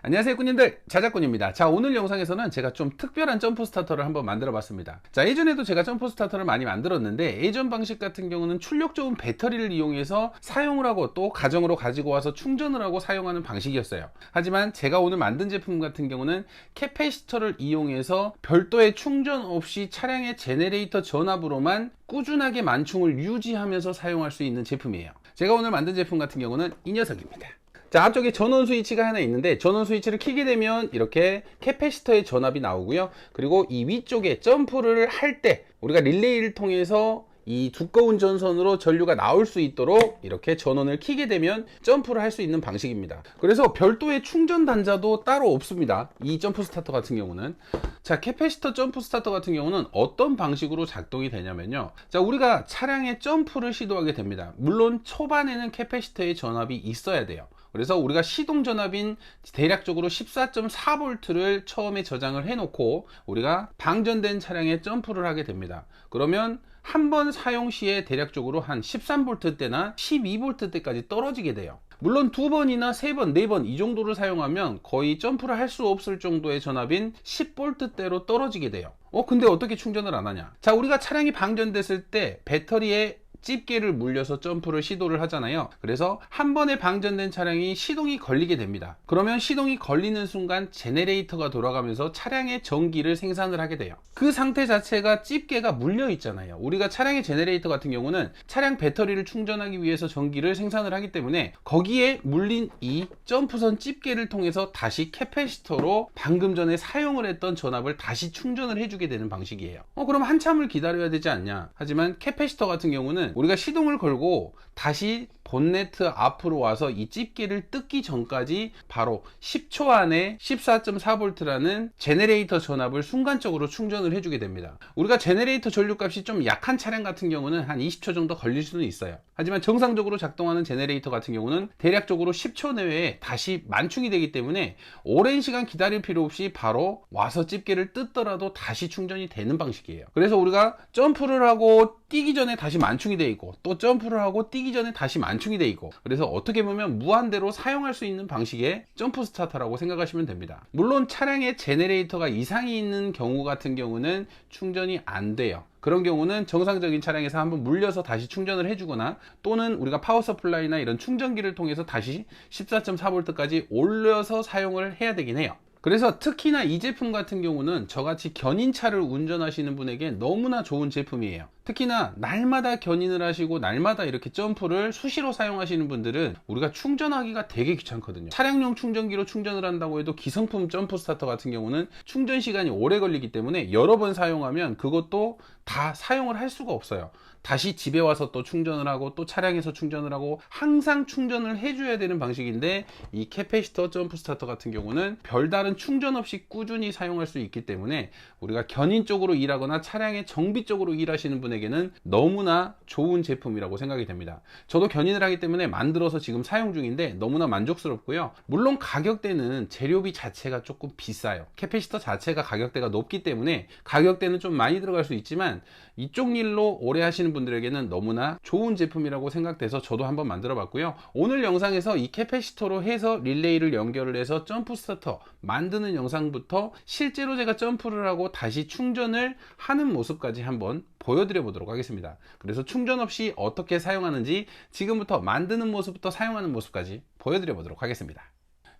안녕하세요 꾸님들, 자작꾼입니다. 자, 오늘 영상에서는 제가 좀 특별한 점프 스타터를 한번 만들어 봤습니다. 자, 예전에도 제가 점프 스타터를 많이 만들었는데, 예전 방식 같은 경우는 출력 좋은 배터리를 이용해서 사용을 하고 또 가정으로 가지고 와서 충전을 하고 사용하는 방식이었어요. 하지만 제가 오늘 만든 제품 같은 경우는 캐패시터를 이용해서 별도의 충전 없이 차량의 제네레이터 전압으로만 꾸준하게 만충을 유지하면서 사용할 수 있는 제품이에요. 제가 오늘 만든 제품 같은 경우는 이 녀석입니다. 자, 앞쪽에 전원 스위치가 하나 있는데, 전원 스위치를 켜게 되면 이렇게 캐패시터의 전압이 나오고요. 그리고 이 위쪽에 점프를 할 때 우리가 릴레이를 통해서 이 두꺼운 전선으로 전류가 나올 수 있도록 이렇게 전원을 켜게 되면 점프를 할 수 있는 방식입니다. 그래서 별도의 충전 단자도 따로 없습니다. 이 점프 스타터 같은 경우는. 자, 캐패시터 점프 스타터 같은 경우는 어떤 방식으로 작동이 되냐면요. 자, 우리가 차량의 점프를 시도하게 됩니다. 물론 초반에는 캐패시터의 전압이 있어야 돼요. 그래서 우리가 시동 전압인 대략적으로 14.4V를 처음에 저장을 해 놓고 우리가 방전된 차량에 점프를 하게 됩니다. 그러면 한 번 사용 시에 대략적으로 한 13V대나 12V대까지 떨어지게 돼요. 물론 두 번이나 세 번, 네 번 이 정도를 사용하면 거의 점프를 할 수 없을 정도의 전압인 10V대로 떨어지게 돼요. 근데 어떻게 충전을 안 하냐? 자, 우리가 차량이 방전됐을 때 배터리에 집게를 물려서 점프를 시도를 하잖아요. 그래서 한 번에 방전된 차량이 시동이 걸리게 됩니다. 그러면 시동이 걸리는 순간 제네레이터가 돌아가면서 차량의 전기를 생산을 하게 돼요. 그 상태 자체가 집게가 물려 있잖아요. 우리가 차량의 제네레이터 같은 경우는 차량 배터리를 충전하기 위해서 전기를 생산을 하기 때문에 거기에 물린 이 점프선 집게를 통해서 다시 캐패시터로 방금 전에 사용을 했던 전압을 다시 충전을 해주게 되는 방식이에요. 그럼 한참을 기다려야 되지 않냐? 하지만 캐패시터 같은 경우는 우리가 시동을 걸고 다시 본네트 앞으로 와서 이 집게를 뜯기 전까지 바로 10초 안에 14.4V라는 제네레이터 전압을 순간적으로 충전을 해주게 됩니다. 우리가 제네레이터 전류값이 좀 약한 차량 같은 경우는 한 20초 정도 걸릴 수는 있어요. 하지만 정상적으로 작동하는 제네레이터 같은 경우는 대략적으로 10초 내외에 다시 만충이 되기 때문에 오랜 시간 기다릴 필요 없이 바로 와서 집게를 뜯더라도 다시 충전이 되는 방식이에요. 그래서 우리가 점프를 하고 뛰기 전에 다시 만충이 되어 있고, 또 점프를 하고 뛰기 전에 다시 만충이 되어 있고, 그래서 어떻게 보면 무한대로 사용할 수 있는 방식의 점프 스타터라고 생각하시면 됩니다. 물론 차량에 제네레이터가 이상이 있는 경우 같은 경우는 충전이 안 돼요. 그런 경우는 정상적인 차량에서 한번 물려서 다시 충전을 해주거나, 또는 우리가 파워 서플라이나 이런 충전기를 통해서 다시 14.4V까지 올려서 사용을 해야 되긴 해요. 그래서 특히나 이 제품 같은 경우는 저같이 견인차를 운전하시는 분에게 너무나 좋은 제품이에요. 특히나 날마다 견인을 하시고 날마다 이렇게 점프를 수시로 사용하시는 분들은 우리가 충전하기가 되게 귀찮거든요. 차량용 충전기로 충전을 한다고 해도 기성품 점프 스타터 같은 경우는 충전 시간이 오래 걸리기 때문에 여러 번 사용하면 그것도 다 사용을 할 수가 없어요. 다시 집에 와서 또 충전을 하고 또 차량에서 충전을 하고 항상 충전을 해줘야 되는 방식인데, 이 캐패시터 점프 스타터 같은 경우는 별다른 충전 없이 꾸준히 사용할 수 있기 때문에 우리가 견인 쪽으로 일하거나 차량의 정비 쪽으로 일하시는 분에게는 너무나 좋은 제품이라고 생각이 됩니다. 저도 견인을 하기 때문에 만들어서 지금 사용 중인데 너무나 만족스럽고요. 물론 가격대는 재료비 자체가 조금 비싸요. 캐패시터 자체가 가격대가 높기 때문에 가격대는 좀 많이 들어갈 수 있지만 이쪽 일로 오래 하시는 분들에게는 너무나 좋은 제품이라고 생각돼서 저도 한번 만들어 봤고요. 오늘 영상에서 이 캐패시터로 해서 릴레이를 연결을 해서 점프 스타터 만드는 영상부터 실제로 제가 점프를 하고 다시 충전을 하는 모습까지 한번 보여드려 보도록 하겠습니다. 그래서 충전 없이 어떻게 사용하는지 지금부터 만드는 모습부터 사용하는 모습까지 보여드려 보도록 하겠습니다.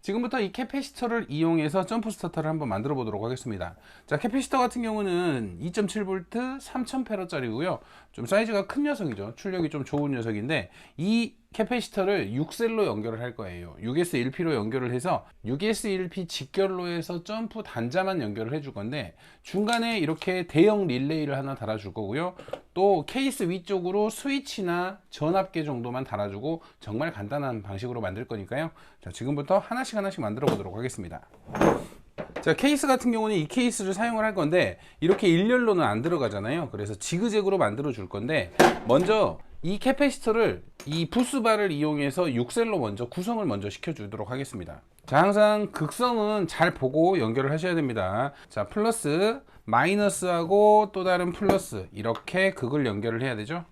지금부터 이 캐패시터를 이용해서 점프 스타터를 한번 만들어 보도록 하겠습니다. 자, 캐패시터 같은 경우는 2.7V 3000페라짜리고요. 좀 사이즈가 큰 녀석이죠. 출력이 좀 좋은 녀석인데, 이 캐패시터를 6셀로 연결을 할 거예요. 6S1P로 연결을 해서 6S1P 직결로 해서 점프 단자만 연결을 해줄 건데, 중간에 이렇게 대형 릴레이를 하나 달아줄 거고요. 또 케이스 위쪽으로 스위치나 전압계 정도만 달아주고 정말 간단한 방식으로 만들 거니까요. 자, 지금부터 하나씩 만들어 보도록 하겠습니다. 자, 케이스 같은 경우는 이 케이스를 사용을 할 건데 이렇게 일렬로는 안 들어가잖아요. 그래서 지그재그로 만들어 줄 건데, 먼저 이 캐패시터를 이 부스바를 이용해서 6셀로 먼저 구성을 먼저 시켜 주도록 하겠습니다. 자, 항상 극성은 잘 보고 연결을 하셔야 됩니다. 자, 플러스 마이너스하고 또 다른 플러스, 이렇게 극을 연결을 해야 되죠.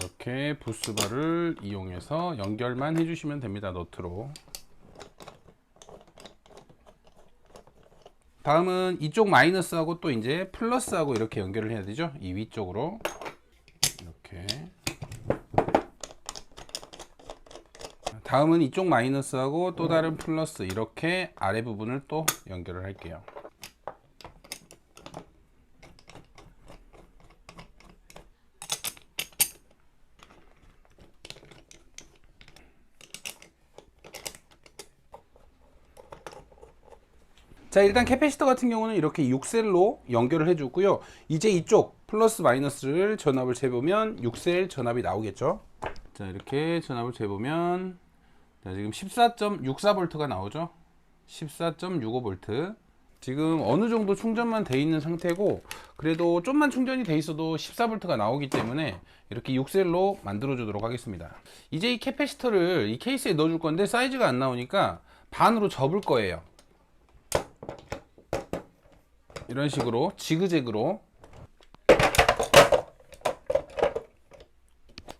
이렇게 부스바를 이용해서 연결만 해주시면 됩니다. 너트로. 다음은 이쪽 마이너스하고 또 이제 플러스하고 이렇게 연결을 해야 되죠. 이 위쪽으로 이렇게. 다음은 이쪽 마이너스하고 또 다른 플러스 이렇게 아래 부분을 또 연결을 할게요. 자, 일단 캐패시터 같은 경우는 이렇게 6셀로 연결을 해주고요. 이제 이쪽 플러스 마이너스를 전압을 재보면 6셀 전압이 나오겠죠. 자, 이렇게 전압을 재보면 자, 지금 14.64V가 나오죠. 14.65V. 지금 어느 정도 충전만 돼 있는 상태고, 그래도 좀만 충전이 돼 있어도 14V가 나오기 때문에 이렇게 6셀로 만들어 주도록 하겠습니다. 이제 이 캐패시터를 이 케이스에 넣어 줄 건데 사이즈가 안 나오니까 반으로 접을 거예요. 이런 식으로 지그재그로.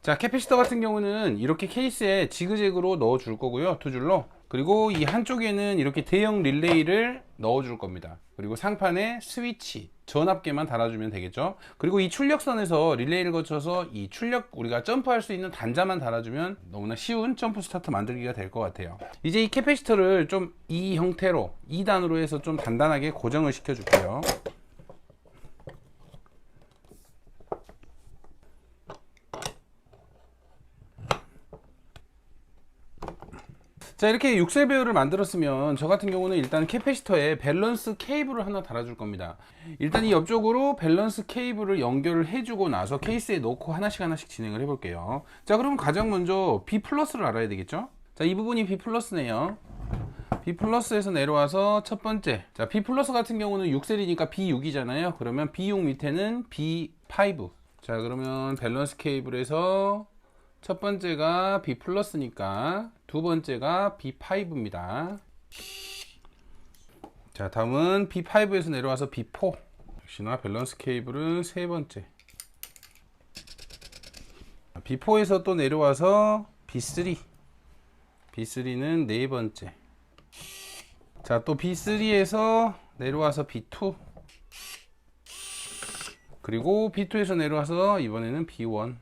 자, 캐패시터 같은 경우는 이렇게 케이스에 지그재그로 넣어 줄 거고요. 두 줄로. 그리고 이 한쪽에는 이렇게 대형 릴레이를 넣어 줄 겁니다. 그리고 상판에 스위치, 전압계만 달아주면 되겠죠. 그리고 이 출력선에서 릴레이를 거쳐서 이 출력, 우리가 점프할 수 있는 단자만 달아주면 너무나 쉬운 점프 스타터 만들기가 될 것 같아요. 이제 이 캐패시터를 좀 이 형태로 2단으로 해서 좀 단단하게 고정을 시켜 줄게요. 자, 이렇게 6셀 배열을 만들었으면 저 같은 경우는 일단 캐패시터에 밸런스 케이블을 하나 달아줄 겁니다. 일단 이 옆쪽으로 밸런스 케이블을 연결을 해주고 나서 케이스에 넣고 하나씩 진행을 해볼게요. 자, 그럼 가장 먼저 B 플러스를 알아야 되겠죠. 자, 이 부분이 B 플러스네요. B 플러스에서 내려와서 첫 번째, 자, B 플러스 같은 경우는 6셀이니까 B6이잖아요. 그러면 B6 밑에는 B5. 자, 그러면 밸런스 케이블에서 첫 번째가 B 플러스니까 두 번째가 B5입니다. 자, 다음은 B5에서 내려와서 B4. 역시나 밸런스 케이블은 세 번째. B4에서 또 내려와서 B3. B3는 네 번째. 자, 또 B3에서 내려와서 B2. 그리고 B2에서 내려와서 이번에는 B1.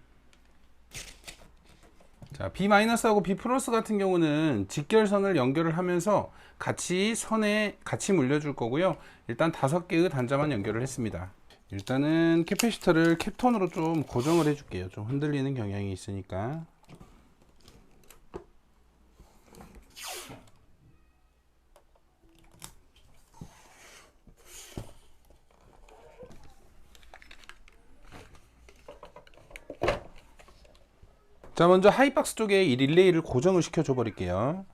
자, B-하고 B 플러스 같은 경우는 직결선을 연결을 하면서 같이 선에 같이 물려줄 거고요. 일단 5개의 단자만 연결을 했습니다. 일단은 캐패시터를 캡톤으로 좀 고정을 해줄게요. 좀 흔들리는 경향이 있으니까. 자, 먼저 하이박스 쪽에 이 릴레이를 고정을 시켜줘 버릴게요.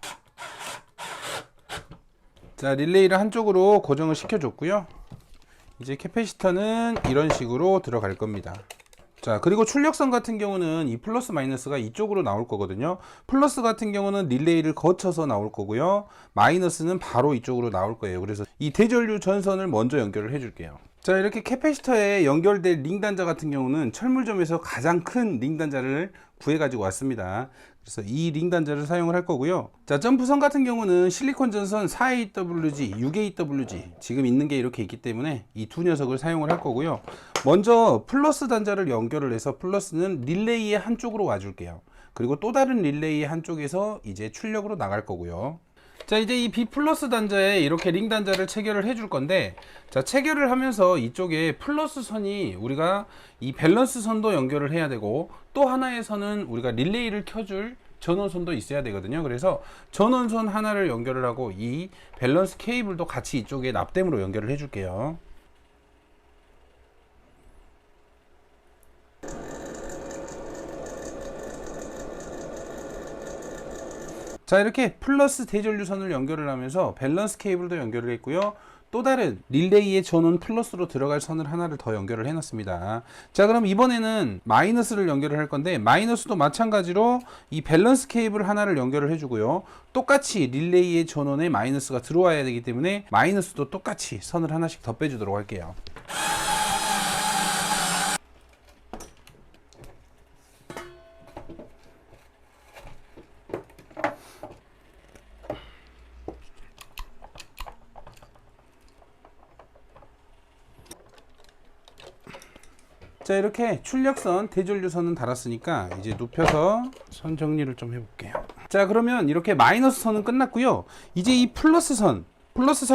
자, 릴레이를 한쪽으로 고정을 시켜줬고요. 이제 캐패시터는 이런 식으로 들어갈 겁니다. 자, 그리고 출력선 같은 경우는 이 플러스 마이너스가 이쪽으로 나올 거거든요. 플러스 같은 경우는 릴레이를 거쳐서 나올 거고요. 마이너스는 바로 이쪽으로 나올 거예요. 그래서 이 대전류 전선을 먼저 연결을 해 줄게요. 자, 이렇게 캐패시터에 연결될 링 단자 같은 경우는 철물점에서 가장 큰 링 단자를 구해 가지고 왔습니다. 그래서 이 링 단자를 사용을 할 거고요. 자, 점프선 같은 경우는 실리콘 전선 4AWG, 6AWG 지금 있는 게 이렇게 있기 때문에 이 두 녀석을 사용을 할 거고요. 먼저 플러스 단자를 연결을 해서 플러스는 릴레이의 한쪽으로 와 줄게요. 그리고 또 다른 릴레이의 한쪽에서 이제 출력으로 나갈 거고요. 자, 이제 이 B 플러스 단자에 이렇게 링 단자를 체결을 해줄 건데, 자, 체결을 하면서 이쪽에 플러스 선이 우리가 이 밸런스 선도 연결을 해야 되고, 또 하나의 선은 우리가 릴레이를 켜줄 전원선도 있어야 되거든요. 그래서 전원선 하나를 연결을 하고 이 밸런스 케이블도 같이 이쪽에 납땜으로 연결을 해줄게요. 자, 이렇게 플러스 대전류선을 연결을 하면서 밸런스 케이블도 연결을 했고요. 또 다른 릴레이의 전원 플러스로 들어갈 선을 하나를 더 연결을 해놨습니다. 자, 그럼 이번에는 마이너스를 연결을 할 건데, 마이너스도 마찬가지로 이 밸런스 케이블 하나를 연결을 해주고요. 똑같이 릴레이의 전원에 마이너스가 들어와야 되기 때문에 마이너스도 똑같이 선을 하나씩 더 빼주도록 할게요. 자, 이렇게 출력선, 대전류선은 달았으니까 이제 눕혀서 선 정리를 좀 해볼게요. 자, 그러면 이렇게 마이너스 선은 끝났고요. 이제 이 플러스 선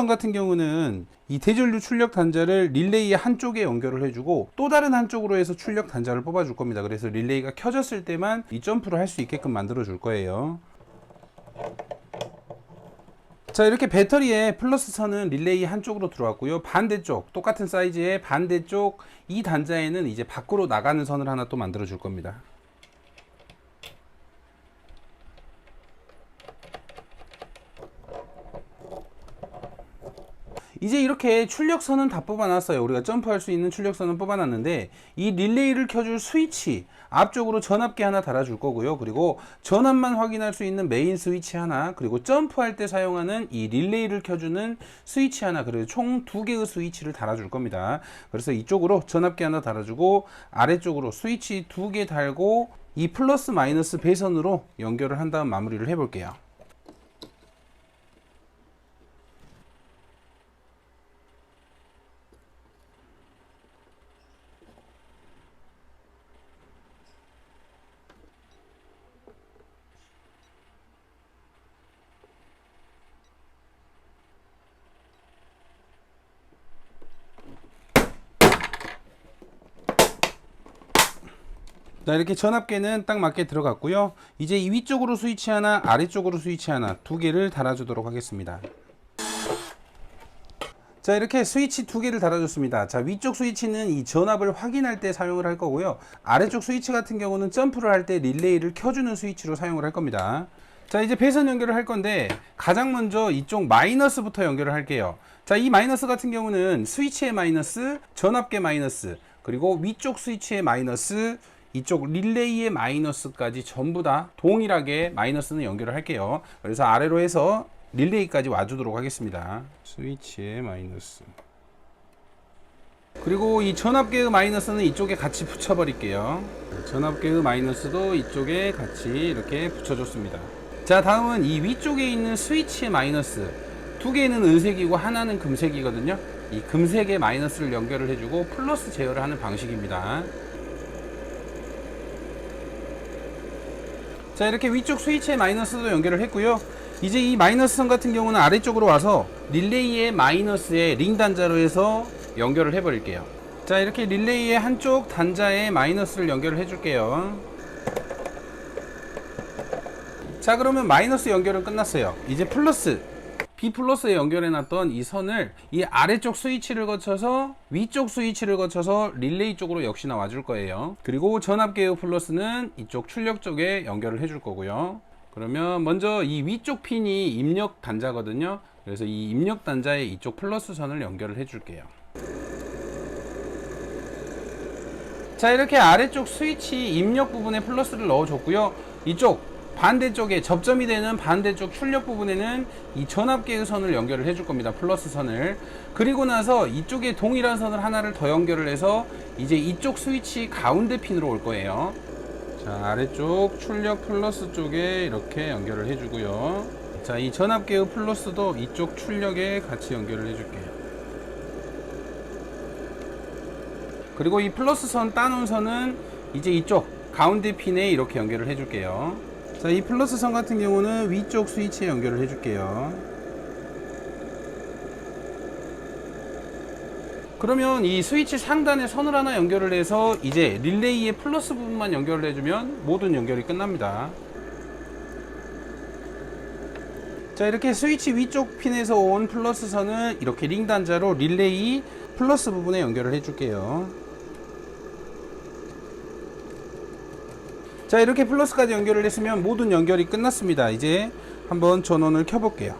같은 경우는 이 대전류 출력 단자를 릴레이의 한쪽에 연결을 해주고 또 다른 한쪽으로 해서 출력 단자를 뽑아줄 겁니다. 그래서 릴레이가 켜졌을 때만 이 점프를 할 수 있게끔 만들어 줄 거예요. 자, 이렇게 배터리에 플러스 선은 릴레이 한쪽으로 들어왔고요. 반대쪽 똑같은 사이즈의 반대쪽 이 단자에는 이제 밖으로 나가는 선을 하나 또 만들어 줄 겁니다. 이제 이렇게 출력선은 다 뽑아놨어요. 우리가 점프할 수 있는 출력선은 뽑아놨는데 이 릴레이를 켜줄 스위치 앞쪽으로 전압계 하나 달아줄 거고요. 그리고 전압만 확인할 수 있는 메인 스위치 하나, 그리고 점프할 때 사용하는 이 릴레이를 켜주는 스위치 하나, 그리고 총 2개의 스위치를 달아줄 겁니다. 그래서 이쪽으로 전압계 하나 달아주고 아래쪽으로 스위치 2개 달고 이 플러스 마이너스 배선으로 연결을 한 다음 마무리를 해볼게요. 자, 이렇게 전압계는 딱 맞게 들어갔고요. 이제 이 위쪽으로 스위치 하나, 아래쪽으로 스위치 하나, 2개를 달아주도록 하겠습니다. 자, 이렇게 스위치 2개를 달아줬습니다. 자, 위쪽 스위치는 이 전압을 확인할 때 사용을 할 거고요. 아래쪽 스위치 같은 경우는 점프를 할 때 릴레이를 켜주는 스위치로 사용을 할 겁니다. 자, 이제 배선 연결을 할 건데 가장 먼저 이쪽 마이너스부터 연결을 할게요. 자, 이 마이너스 같은 경우는 스위치의 마이너스, 전압계 마이너스, 그리고 위쪽 스위치의 마이너스, 이쪽 릴레이의 마이너스까지 전부 다 동일하게 마이너스는 연결을 할게요. 그래서 아래로 해서 릴레이까지 와주도록 하겠습니다. 스위치의 마이너스, 그리고 이 전압계의 마이너스는 이쪽에 같이 붙여버릴게요. 전압계의 마이너스도 이쪽에 같이 이렇게 붙여줬습니다. 자, 다음은 이 위쪽에 있는 스위치의 마이너스, 2개는 은색이고 하나는 금색이거든요. 이 금색의 마이너스를 연결을 해주고 플러스 제어를 하는 방식입니다. 자, 이렇게 위쪽 스위치의 마이너스도 연결을 했고요. 이제 이 마이너스 선 같은 경우는 아래쪽으로 와서 릴레이의 마이너스에 링 단자로 해서 연결을 해 버릴게요. 자, 이렇게 릴레이의 한쪽 단자에 마이너스를 연결을 해 줄게요. 자, 그러면 마이너스 연결은 끝났어요. 이제 플러스, B 플러스에 연결해 놨던 이 선을 이 아래쪽 스위치를 거쳐서 위쪽 스위치를 거쳐서 릴레이 쪽으로 역시나 와줄 거예요. 그리고 전압계의 플러스는 이쪽 출력 쪽에 연결을 해줄 거고요. 그러면 먼저 이 위쪽 핀이 입력 단자거든요. 그래서 이 입력 단자에 이쪽 플러스 선을 연결을 해줄게요. 자, 이렇게 아래쪽 스위치 입력 부분에 플러스를 넣어줬고요. 이쪽 반대쪽에 접점이 되는 반대쪽 출력 부분에는 이 전압계의 선을 연결을 해줄 겁니다. 플러스 선을. 그리고 나서 이쪽에 동일한 선을 하나를 더 연결을 해서 이제 이쪽 스위치 가운데 핀으로 올 거예요. 자, 아래쪽 출력 플러스 쪽에 이렇게 연결을 해주고요. 자, 이 전압계의 플러스도 이쪽 출력에 같이 연결을 해줄게요. 그리고 이 플러스 선 따놓은 선은 이제 이쪽 가운데 핀에 이렇게 연결을 해줄게요. 자, 이 플러스 선 같은 경우는 위쪽 스위치에 연결을 해줄게요. 그러면 이 스위치 상단에 선을 하나 연결을 해서 이제 릴레이의 플러스 부분만 연결을 해주면 모든 연결이 끝납니다. 자, 이렇게 스위치 위쪽 핀에서 온 플러스 선을 이렇게 링 단자로 릴레이 플러스 부분에 연결을 해줄게요. 자, 이렇게 플러스까지 연결을 했으면 모든 연결이 끝났습니다. 이제 한번 전원을 켜볼게요.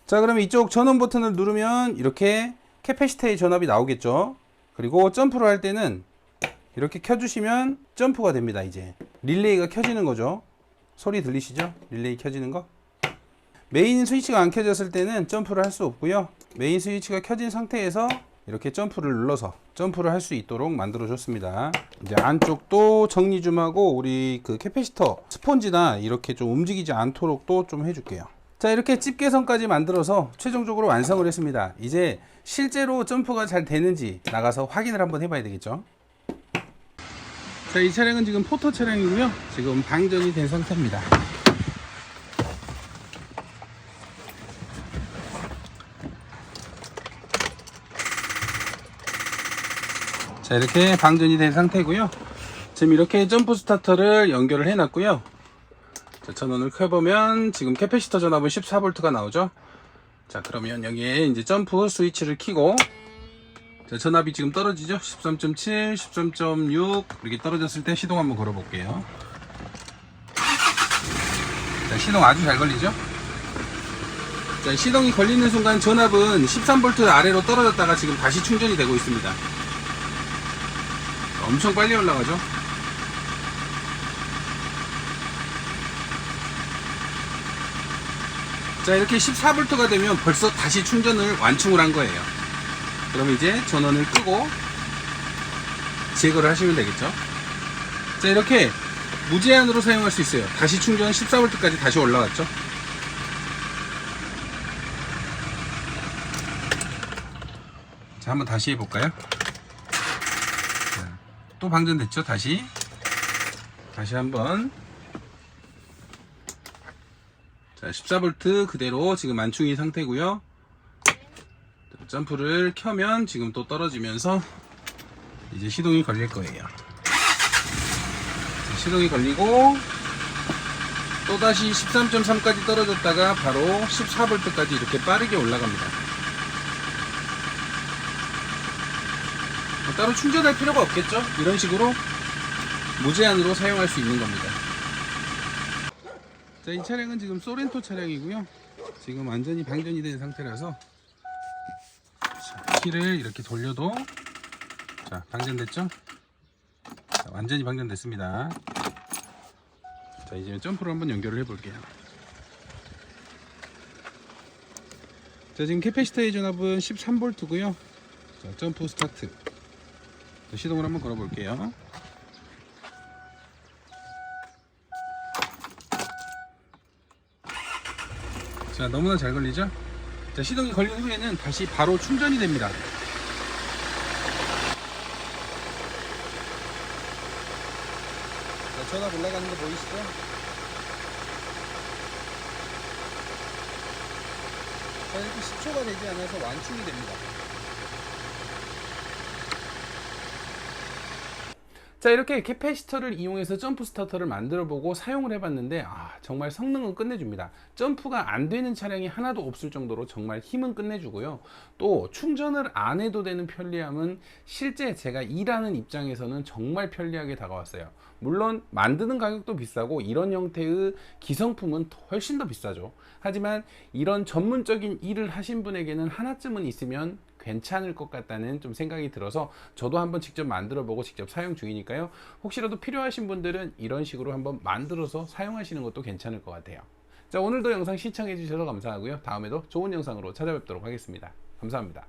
자, 그러면 이쪽 전원 버튼을 누르면 이렇게 캐패시터의 전압이 나오겠죠. 그리고 점프를 할 때는 이렇게 켜주시면 점프가 됩니다. 이제 릴레이가 켜지는 거죠. 소리 들리시죠? 릴레이 켜지는 거. 메인 스위치가 안 켜졌을 때는 점프를 할 수 없고요. 메인 스위치가 켜진 상태에서 이렇게 점프를 눌러서 점프를 할 수 있도록 만들어 줬습니다. 이제 안쪽도 정리 좀 하고 우리 그 캐패시터 스펀지나 이렇게 좀 움직이지 않도록 또 좀 해줄게요. 자, 이렇게 집게선까지 만들어서 최종적으로 완성을 했습니다. 이제 실제로 점프가 잘 되는지 나가서 확인을 한번 해봐야 되겠죠. 자, 이 차량은 지금 포터 차량이고요. 지금 방전이 된 상태입니다. 자, 이렇게 방전이 된 상태고요. 지금 이렇게 점프 스타터를 연결을 해 놨고요. 자, 전원을 켜보면 지금 캐패시터 전압은 14V가 나오죠. 자, 그러면 여기에 이제 점프 스위치를 켜고, 자, 전압이 지금 떨어지죠. 13.7, 13.6 이렇게 떨어졌을 때 시동 한번 걸어 볼게요. 자, 시동 아주 잘 걸리죠. 자, 시동이 걸리는 순간 전압은 13V 아래로 떨어졌다가 지금 다시 충전이 되고 있습니다. 엄청 빨리 올라가죠. 자, 이렇게 14V가 되면 벌써 다시 충전을 완충을 한 거예요. 그럼 이제 전원을 끄고 제거를 하시면 되겠죠. 자, 이렇게 무제한으로 사용할 수 있어요. 다시 충전 14V까지 다시 올라왔죠. 자, 한번 다시 해볼까요? 자, 또 방전됐죠. 다시 한번. 자, 14V 그대로 지금 완충이 상태고요. 점프를 켜면 지금 또 떨어지면서 이제 시동이 걸릴 거예요. 자, 시동이 걸리고 또다시 13.3까지 떨어졌다가 바로 14V까지 이렇게 빠르게 올라갑니다. 따로 충전할 필요가 없겠죠? 이런 식으로 무제한으로 사용할 수 있는 겁니다. 자, 이 차량은 지금 소렌토 차량이고요. 지금 완전히 방전이 된 상태라서, 자, 키를 이렇게 돌려도, 자, 방전됐죠? 자, 완전히 방전됐습니다. 자, 이제 점프를 한번 연결을 해 볼게요. 자, 지금 캐패시터의 전압은 13V고요. 자, 점프 스타트. 자, 시동을 한번 걸어 볼게요. 자, 너무나 잘 걸리죠? 자, 시동이 걸린 후에는 다시 바로 충전이 됩니다. 자, 전압 올라가는 거 보이시죠? 자, 이렇게 10초가 되지 않아서 완충이 됩니다. 자, 이렇게 캐패시터를 이용해서 점프 스타터를 만들어 보고 사용을 해봤는데, 정말 성능은 끝내줍니다. 점프가 안 되는 차량이 하나도 없을 정도로 정말 힘은 끝내주고요. 또 충전을 안 해도 되는 편리함은 실제 제가 일하는 입장에서는 정말 편리하게 다가왔어요. 물론 만드는 가격도 비싸고 이런 형태의 기성품은 훨씬 더 비싸죠. 하지만 이런 전문적인 일을 하신 분에게는 하나쯤은 있으면 괜찮을 것 같다는 좀 생각이 들어서 저도 한번 직접 만들어 보고 직접 사용 중이니까요. 혹시라도 필요하신 분들은 이런 식으로 한번 만들어서 사용하시는 것도 괜찮을 것 같아요. 자, 오늘도 영상 시청해 주셔서 감사하고요. 다음에도 좋은 영상으로 찾아뵙도록 하겠습니다. 감사합니다.